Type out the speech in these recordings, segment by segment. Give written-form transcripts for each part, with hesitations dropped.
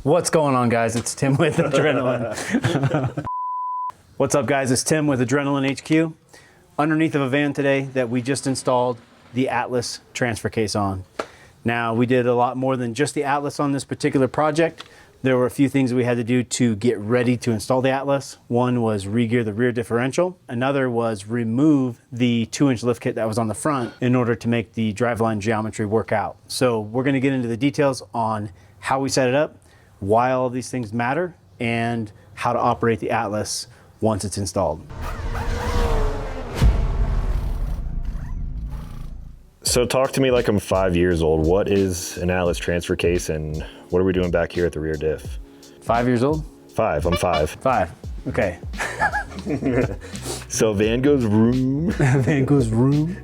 What's going on, guys? It's Tim with Adrenaline. What's up, guys? It's Tim with Adrenaline HQ. Underneath of a van today that we just installed the Atlas transfer case on. Now, we did a lot more than just the Atlas on this particular project. There were a few things we had to do to get ready to install the Atlas. One was regear the rear differential. Another was remove the 2-inch lift kit that was on the front in order to make the driveline geometry work out. So we're gonna get into the details on how we set it up, why all of these things matter, and how to operate the Atlas once it's installed. So talk to me like I'm 5 years old. What is an Atlas transfer case and what are we doing back here at the rear diff? 5 years old? 5, I'm 5. 5, okay. So van goes room. Van goes room,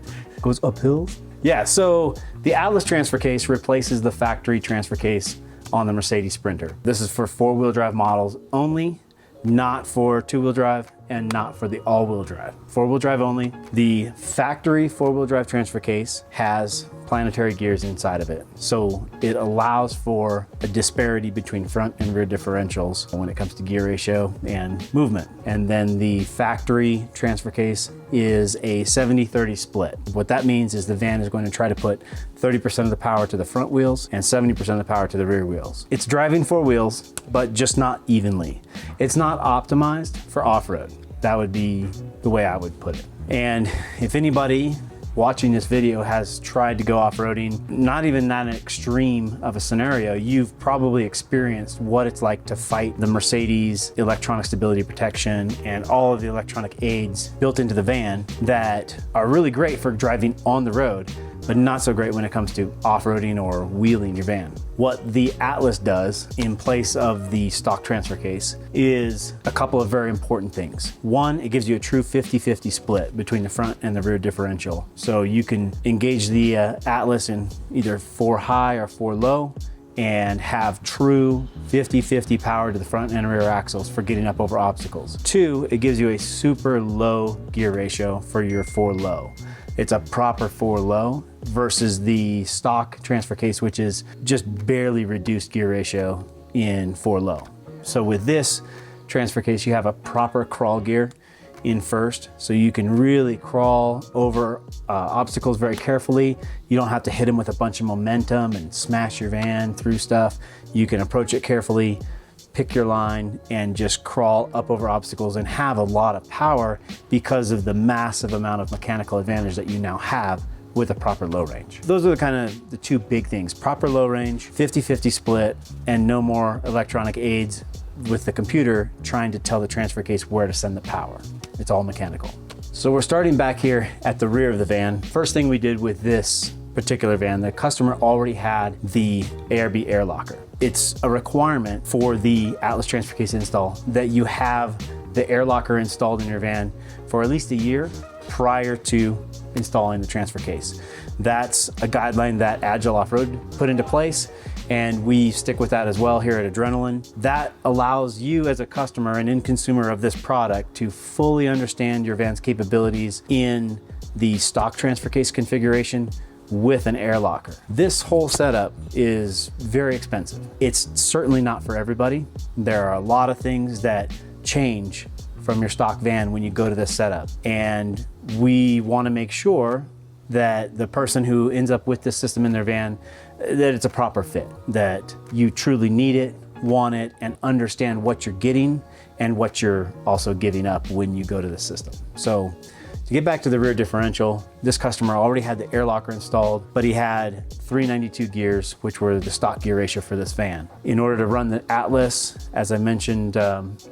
goes uphill. Yeah, so the Atlas transfer case replaces the factory transfer case on the Mercedes Sprinter. This is for 4-wheel drive models only, not for 2-wheel drive and not for the all-wheel drive. 4-wheel drive only. The factory 4-wheel drive transfer case has planetary gears inside of it. So it allows for a disparity between front and rear differentials when it comes to gear ratio and movement. And then the factory transfer case is a 70-30 split. What that means is the van is going to try to put 30% of the power to the front wheels and 70% of the power to the rear wheels. It's driving 4 wheels, but just not evenly. It's not optimized for off-road. That would be the way I would put it. And if anybody watching this video has tried to go off-roading, not even that extreme of a scenario, you've probably experienced what it's like to fight the Mercedes electronic stability protection and all of the electronic aids built into the van that are really great for driving on the road, but not so great when it comes to off-roading or wheeling your van. What the Atlas does in place of the stock transfer case is a couple of very important things. One, it gives you a true 50-50 split between the front and the rear differential. So you can engage the Atlas in either 4 high or 4 low and have true 50-50 power to the front and rear axles for getting up over obstacles. 2, it gives you a super low gear ratio for your 4 low. It's a proper 4 low versus the stock transfer case, which is just barely reduced gear ratio in 4 low. So with this transfer case, you have a proper crawl gear in first, so you can really crawl over obstacles very carefully. You don't have to hit them with a bunch of momentum and smash your van through stuff. You can approach it carefully, pick your line, and just crawl up over obstacles and have a lot of power because of the massive amount of mechanical advantage that you now have with a proper low range. Those are the 2 big things: proper low range, 50-50 split, and no more electronic aids with the computer trying to tell the transfer case where to send the power. It's all mechanical. So we're starting back here at the rear of the van. First thing we did with this particular van, the customer already had the ARB air locker. It's a requirement for the Atlas transfer case install that you have the air locker installed in your van for at least a year prior to installing the transfer case. That's a guideline that Agile Off-Road put into place, and we stick with that as well here at Adrenaline. That allows you as a customer and end consumer of this product to fully understand your van's capabilities in the stock transfer case configuration with an air locker. This whole setup is very expensive. It's certainly not for everybody. There are a lot of things that change from your stock van when you go to this setup, and we want to make sure that the person who ends up with this system in their van, that it's a proper fit, that you truly need it, want it, and understand what you're getting and what you're also giving up when you go to the system. So to get back to the rear differential, this customer already had the air locker installed, but he had 392 gears, which were the stock gear ratio for this van. In order to run the Atlas, as I mentioned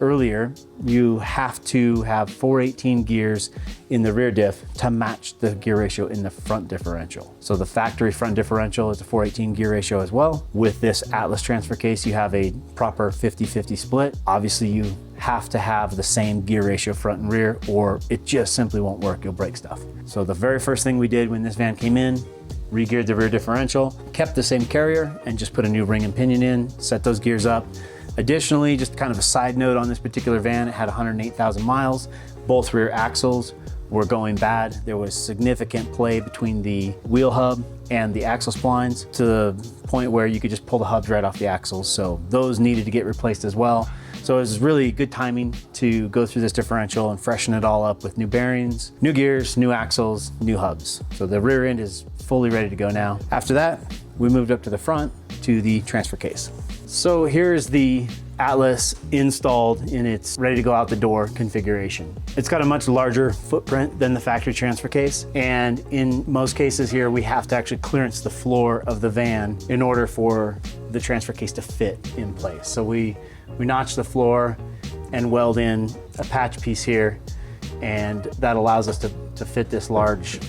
earlier, you have to have 418 gears in the rear diff to match the gear ratio in the front differential. So the factory front differential is a 418 gear ratio as well. With this Atlas transfer case, you have a proper 50-50 split. Obviously, you have to have the same gear ratio front and rear, or it just simply won't work. You'll break stuff. So the very first thing we did when this van came in, regeared the rear differential, kept the same carrier, and just put a new ring and pinion in, set those gears up. Additionally, just kind of a side note on this particular van, it had 108,000 miles. Both rear axles were going bad. There was significant play between the wheel hub and the axle splines to the point where you could just pull the hubs right off the axles. So those needed to get replaced as well. So it was really good timing to go through this differential and freshen it all up with new bearings, new gears, new axles, new hubs. So the rear end is fully ready to go now. After that, we moved up to the front to the transfer case. So here's the Atlas installed in its ready to go out the door configuration. It's got a much larger footprint than the factory transfer case. And in most cases here, we have to actually clearance the floor of the van in order for the transfer case to fit in place. So we notch the floor and weld in a patch piece here, and that allows us to fit this large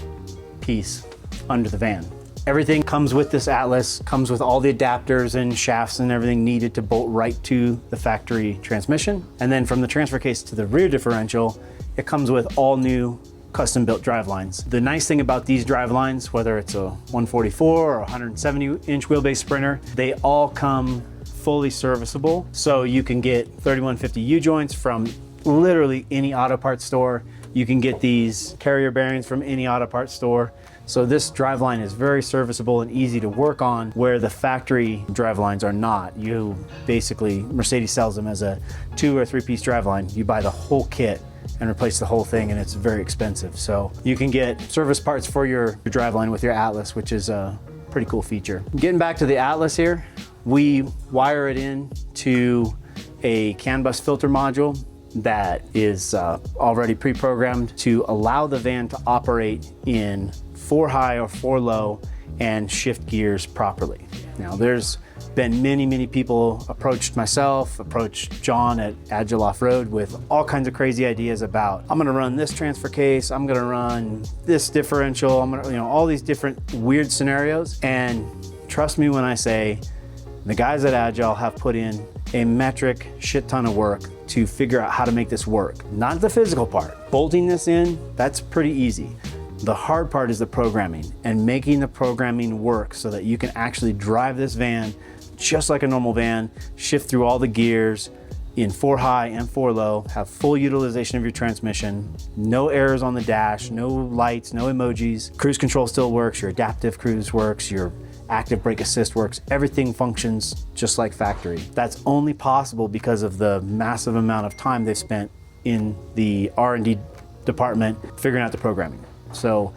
piece under the van. Everything comes with this Atlas, comes with all the adapters and shafts and everything needed to bolt right to the factory transmission. And then from the transfer case to the rear differential, it comes with all new custom built drive lines. The nice thing about these drive lines, whether it's a 144 or 170-inch wheelbase Sprinter, they all come fully serviceable. So you can get 3150 U-joints from literally any auto parts store. You can get these carrier bearings from any auto parts store. So this driveline is very serviceable and easy to work on, where the factory drivelines are not. You basically, Mercedes sells them as a 2 or 3 piece driveline. You buy the whole kit and replace the whole thing, and it's very expensive. So you can get service parts for your driveline with your Atlas, which is a pretty cool feature. Getting back to the Atlas here, we wire it in to a CAN bus filter module that is already pre-programmed to allow the van to operate in 4 high or 4 low and shift gears properly. Now there's been many people approached myself, approached John at Agile Off-Road with all kinds of crazy ideas about, I'm gonna run this transfer case, I'm gonna run this differential, I'm gonna, all these different weird scenarios. And trust me when I say, the guys at Agile have put in a metric shit ton of work to figure out how to make this work. Not the physical part. Bolting this in, that's pretty easy. The hard part is the programming and making the programming work so that you can actually drive this van just like a normal van, shift through all the gears in 4 high and 4 low, have full utilization of your transmission, no errors on the dash, no lights, no emojis. Cruise control still works, your adaptive cruise works, your active brake assist works, everything functions just like factory. That's only possible because of the massive amount of time they've spent in the R&D department figuring out the programming. So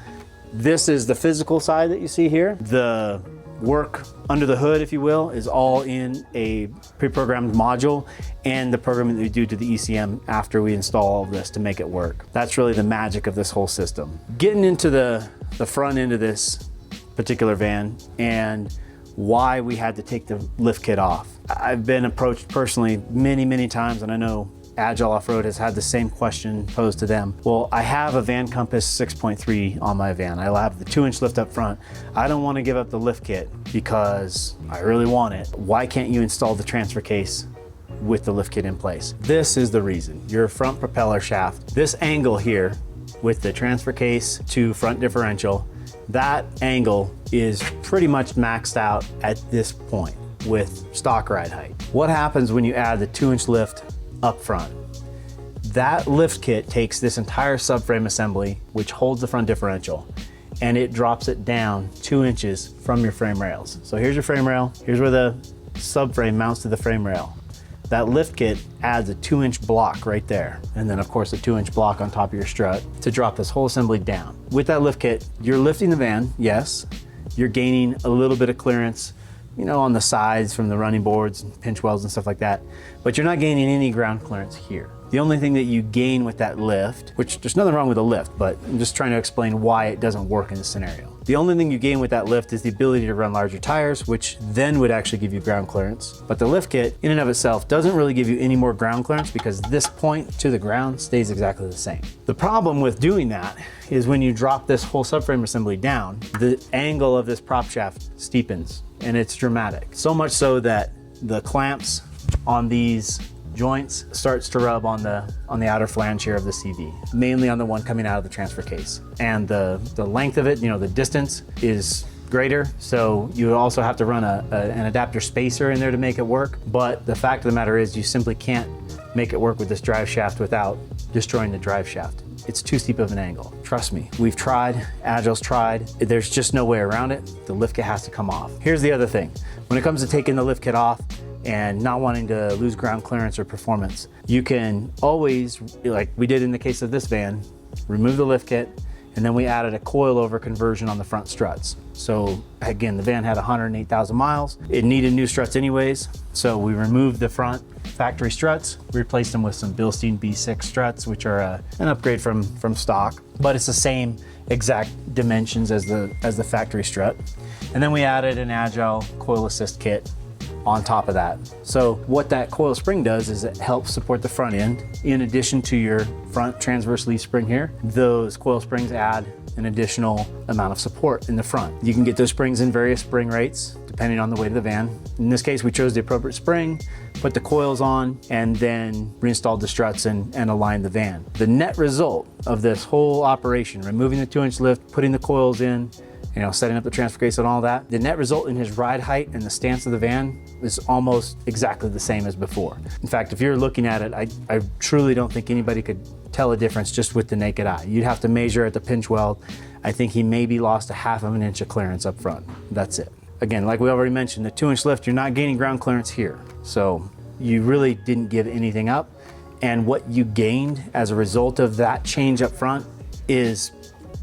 this is the physical side that you see here. The work under the hood, if you will, is all in a pre-programmed module and the programming that we do to the ECM after we install all of this to make it work. That's really the magic of this whole system. Getting into the front end of this particular van and why we had to take the lift kit off. I've been approached personally many times, and I know Agile Off-Road has had the same question posed to them. Well, I have a Van Compass 6.3 on my van. I have the 2-inch lift up front. I don't want to give up the lift kit because I really want it. Why can't you install the transfer case with the lift kit in place? This is the reason. Your front propeller shaft, this angle here with the transfer case to front differential, that angle is pretty much maxed out at this point with stock ride height. What happens when you add the 2-inch lift up front? That lift kit takes this entire subframe assembly, which holds the front differential, and it drops it down 2 inches from your frame rails. So here's your frame rail, here's where the subframe mounts to the frame rail. That lift kit adds a 2-inch block right there. And then of course a 2-inch block on top of your strut to drop this whole assembly down. With that lift kit, you're lifting the van, yes. You're gaining a little bit of clearance, on the sides from the running boards and pinch welds and stuff like that. But you're not gaining any ground clearance here. The only thing that you gain with that lift, which there's nothing wrong with a lift, but I'm just trying to explain why it doesn't work in this scenario. The only thing you gain with that lift is the ability to run larger tires, which then would actually give you ground clearance. But the lift kit in and of itself doesn't really give you any more ground clearance because this point to the ground stays exactly the same. The problem with doing that is when you drop this whole subframe assembly down, the angle of this prop shaft steepens and it's dramatic. So much so that the clamps on these joints starts to rub on the outer flange here of the CV, mainly on the one coming out of the transfer case. And the length of it, the distance is greater, so you also have to run an adapter spacer in there to make it work. But the fact of the matter is you simply can't make it work with this drive shaft without destroying the drive shaft. it's too steep of an angle. Trust me, we've tried, Agile's tried. There's just no way around it. The lift kit has to come off. Here's the other thing. When it comes to taking the lift kit off and not wanting to lose ground clearance or performance, you can always, like we did in the case of this van, remove the lift kit, and then we added a coilover conversion on the front struts. So again, the van had 108,000 miles. It needed new struts anyways. So we removed the front factory struts, replaced them with some Bilstein B6 struts, which are an upgrade from stock, but it's the same exact dimensions as the factory strut. And then we added an Agile coil assist kit on top of that. So what that coil spring does is it helps support the front end. In addition to your front transverse leaf spring here, those coil springs add an additional amount of support in the front. You can get those springs in various spring rates depending on the weight of the van. In this case, we chose the appropriate spring, put the coils on, and then reinstalled the struts and aligned the van. The net result of this whole operation, removing the 2-inch lift, putting the coils in, setting up the transfer case and all that, the net result in his ride height and the stance of the van is almost exactly the same as before. In fact, if you're looking at it, I truly don't think anybody could tell a difference just with the naked eye. You'd have to measure at the pinch weld. I think he maybe lost a 1/2 inch of clearance up front. That's it. Again, like we already mentioned, the 2-inch lift, you're not gaining ground clearance here. So you really didn't give anything up. And what you gained as a result of that change up front is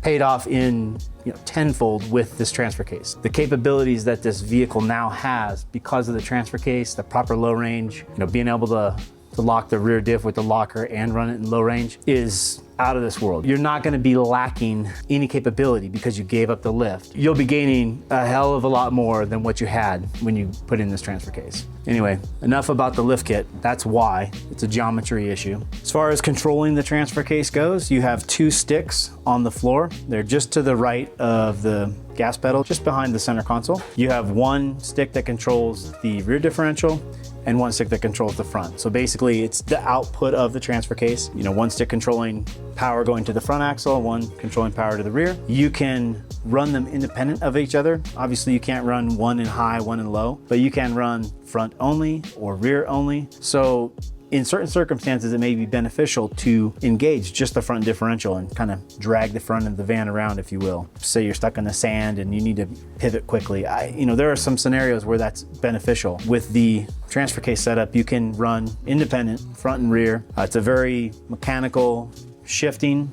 paid off in tenfold with this transfer case. The capabilities that this vehicle now has because of the transfer case, the proper low range, being able to lock the rear diff with the locker and run it in low range is out of this world. You're not gonna be lacking any capability because you gave up the lift. You'll be gaining a hell of a lot more than what you had when you put in this transfer case. Anyway, enough about the lift kit. That's why. It's a geometry issue. As far as controlling the transfer case goes, you have 2 sticks on the floor. They're just to the right of the gas pedal, just behind the center console. You have 1 stick that controls the rear differential and 1 stick that controls the front. So basically it's the output of the transfer case. 1 stick controlling power going to the front axle, 1 controlling power to the rear. You can run them independent of each other. Obviously you can't run 1 in high, 1 in low, but you can run front only or rear only. So in certain circumstances, it may be beneficial to engage just the front differential and kind of drag the front of the van around, if you will. Say you're stuck in the sand and you need to pivot quickly. There are some scenarios where that's beneficial. With the transfer case setup, you can run independent, front and rear. It's a very mechanical shifting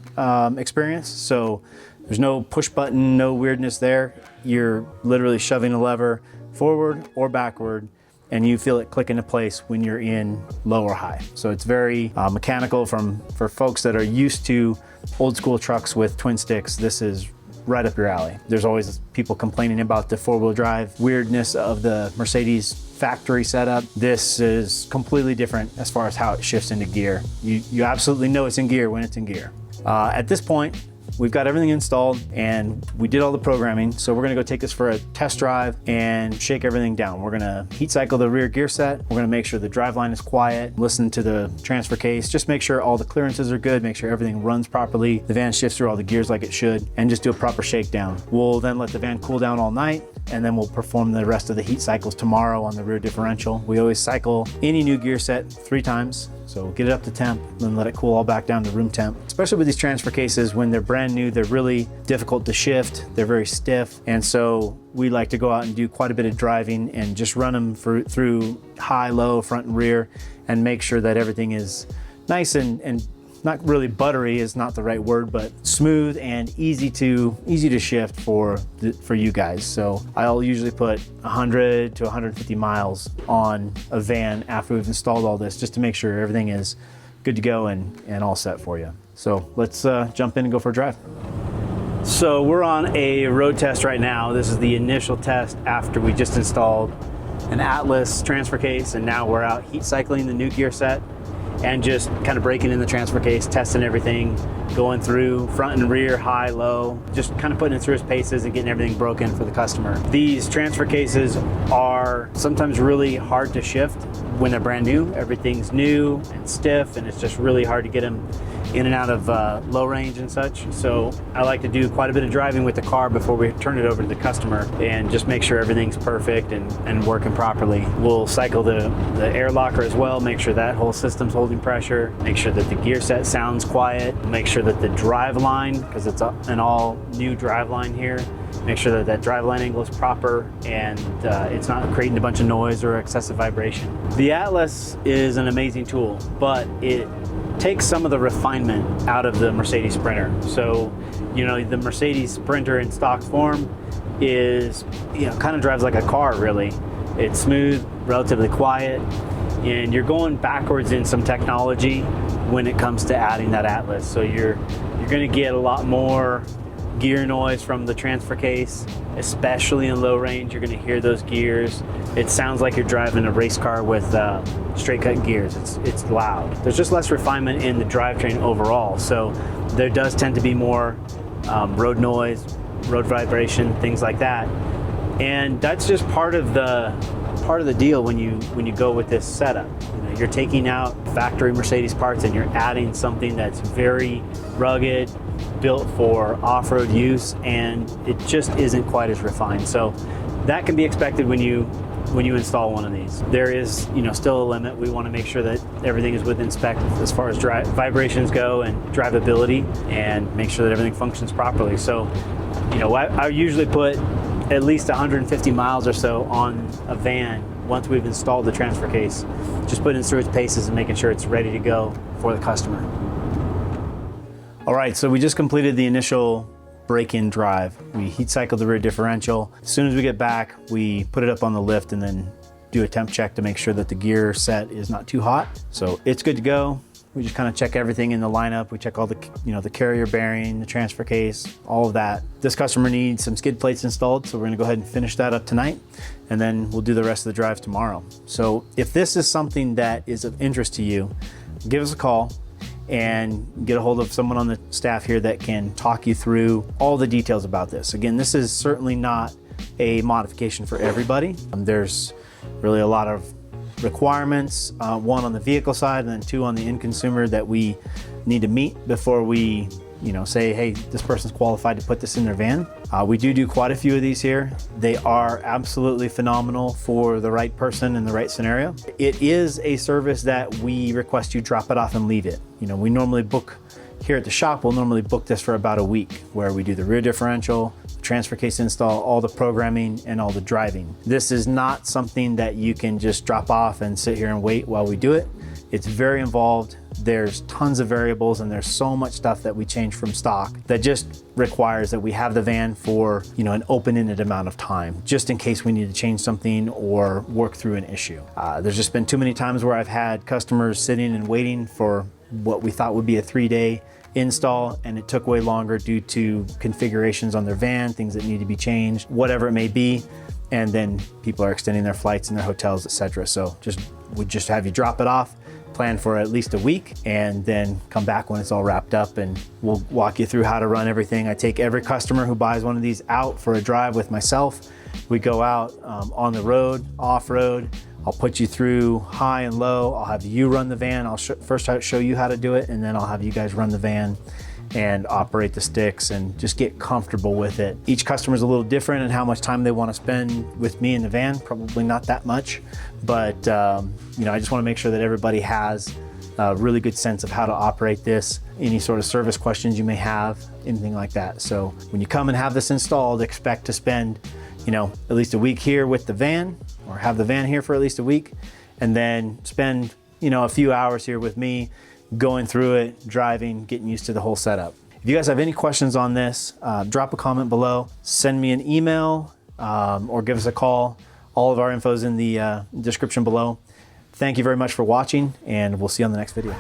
experience. So there's no push button, no weirdness there. You're literally shoving a lever forward or backward, and you feel it click into place when you're in low or high. So it's very mechanical for folks that are used to old school trucks with twin sticks. This is right up your alley. There's always people complaining about the 4-wheel drive weirdness of the Mercedes factory setup. This is completely different as far as how it shifts into gear. You absolutely know it's in gear when it's in gear. At this point, we've got everything installed and we did all the programming. So we're gonna go take this for a test drive and shake everything down. We're gonna heat cycle the rear gear set. We're gonna make sure the driveline is quiet, listen to the transfer case, just make sure all the clearances are good, make sure everything runs properly, the van shifts through all the gears like it should, and just do a proper shakedown. We'll then let the van cool down all night, and then we'll perform the rest of the heat cycles tomorrow on the rear differential. We always cycle any new gear set 3 times. So get it up to temp, then let it cool all back down to room temp. Especially with these transfer cases, when they're brand new, they're really difficult to shift. They're very stiff. And so we like to go out and do quite a bit of driving and just run them through high, low, front and rear, and make sure that everything is nice and not really buttery is not the right word, but smooth and easy to shift for you guys. So I'll usually put 100 to 150 miles on a van after we've installed all this, just to make sure everything is good to go and all set for you. So let's jump in and go for a drive. So we're on a road test right now. This is the initial test after we just installed an Atlas transfer case, and now we're out heat cycling the new gear set and just kind of breaking in the transfer case, testing everything, going through front and rear, high, low, just kind of putting it through its paces and getting everything broken for the customer. These transfer cases are sometimes really hard to shift when they're brand new. Everything's new and stiff, and it's just really hard to get them in and out of low range and such. So I like to do quite a bit of driving with the car before we turn it over to the customer and just make sure everything's perfect and working properly. We'll cycle the air locker as well, make sure that whole system's holding losing pressure, make sure that the gear set sounds quiet, make sure that the drive line, because it's an all new drive line here, make sure that that drive line angle is proper and it's not creating a bunch of noise or excessive vibration. The Atlas is an amazing tool, but it takes some of the refinement out of the Mercedes Sprinter. So, you know, the Mercedes Sprinter in stock form is, you know, kind of drives like a car, really. It's smooth, relatively quiet, and you're going backwards in some technology when it comes to adding that Atlas. So you're going to get a lot more gear noise from the transfer case, especially in low range. You're going to hear those gears. It sounds like you're driving a race car with straight cut gears. It's loud. There's just less refinement in the drivetrain overall. So there does tend to be more road noise, road vibration, things like that. And that's just part of the deal when you go with this setup. You know, you're taking out factory Mercedes parts and you're adding something that's very rugged, built for off-road use, and it just isn't quite as refined. So that can be expected when you install one of these. There is, you know, still a limit. We want to make sure that everything is within spec as far as vibrations go and drivability, and make sure that everything functions properly. So, you know, I usually put at least 150 miles or so on a van once we've installed the transfer case, just putting it through its paces and making sure it's ready to go for the customer. All right, so we just completed the initial break-in drive. We heat cycled the rear differential. As soon as we get back, we put it up on the lift and then do a temp check to make sure that the gear set is not too hot. So it's good to go. We just kind of check everything in the lineup. We check all the, you know, the carrier bearing, the transfer case, all of that. This customer needs some skid plates installed, so we're gonna go ahead and finish that up tonight, and then we'll do the rest of the drive tomorrow. So if this is something that is of interest to you, give us a call and get a hold of someone on the staff here that can talk you through all the details about this. Again, this is certainly not a modification for everybody. There's really a lot of requirements, one on the vehicle side and then two on the end consumer that we need to meet before we, you know, say, hey, this person's qualified to put this in their van. We do quite a few of these here. They are absolutely phenomenal for the right person in the right scenario. It is a service that we request you drop it off and leave it. You know, we normally book here at the shop, we'll normally book this for about a week, where we do the rear differential, the transfer case install, all the programming and all the driving. This is not something that you can just drop off and sit here and wait while we do it. It's very involved. There's tons of variables and there's so much stuff that we change from stock that just requires that we have the van for, you know, an open-ended amount of time, just in case we need to change something or work through an issue. There's just been too many times where I've had customers sitting and waiting for what we thought would be a 3-day install, and it took way longer due to configurations on their van, things that need to be changed, whatever it may be. And then people are extending their flights and their hotels, etc. So we just have you drop it off, plan for at least a week, and then come back when it's all wrapped up and we'll walk you through how to run everything. I take every customer who buys one of these out for a drive with myself. We go out on the road, off-road. I'll put you through high and low. I'll have you run the van. I'll first show you how to do it, and then I'll have you guys run the van and operate the sticks and just get comfortable with it. Each customer is a little different in how much time they want to spend with me in the van. Probably not that much, but you know, I just want to make sure that everybody has a really good sense of how to operate this, any sort of service questions you may have, anything like that. So when you come and have this installed, expect to spend, you know, at least a week here with the van, or have the van here for at least a week, and then spend, you know, a few hours here with me going through it, driving, getting used to the whole setup. If you guys have any questions on this, drop a comment below, send me an email, or give us a call. All of our info is in the description below. Thank you very much for watching, and we'll see you on the next video.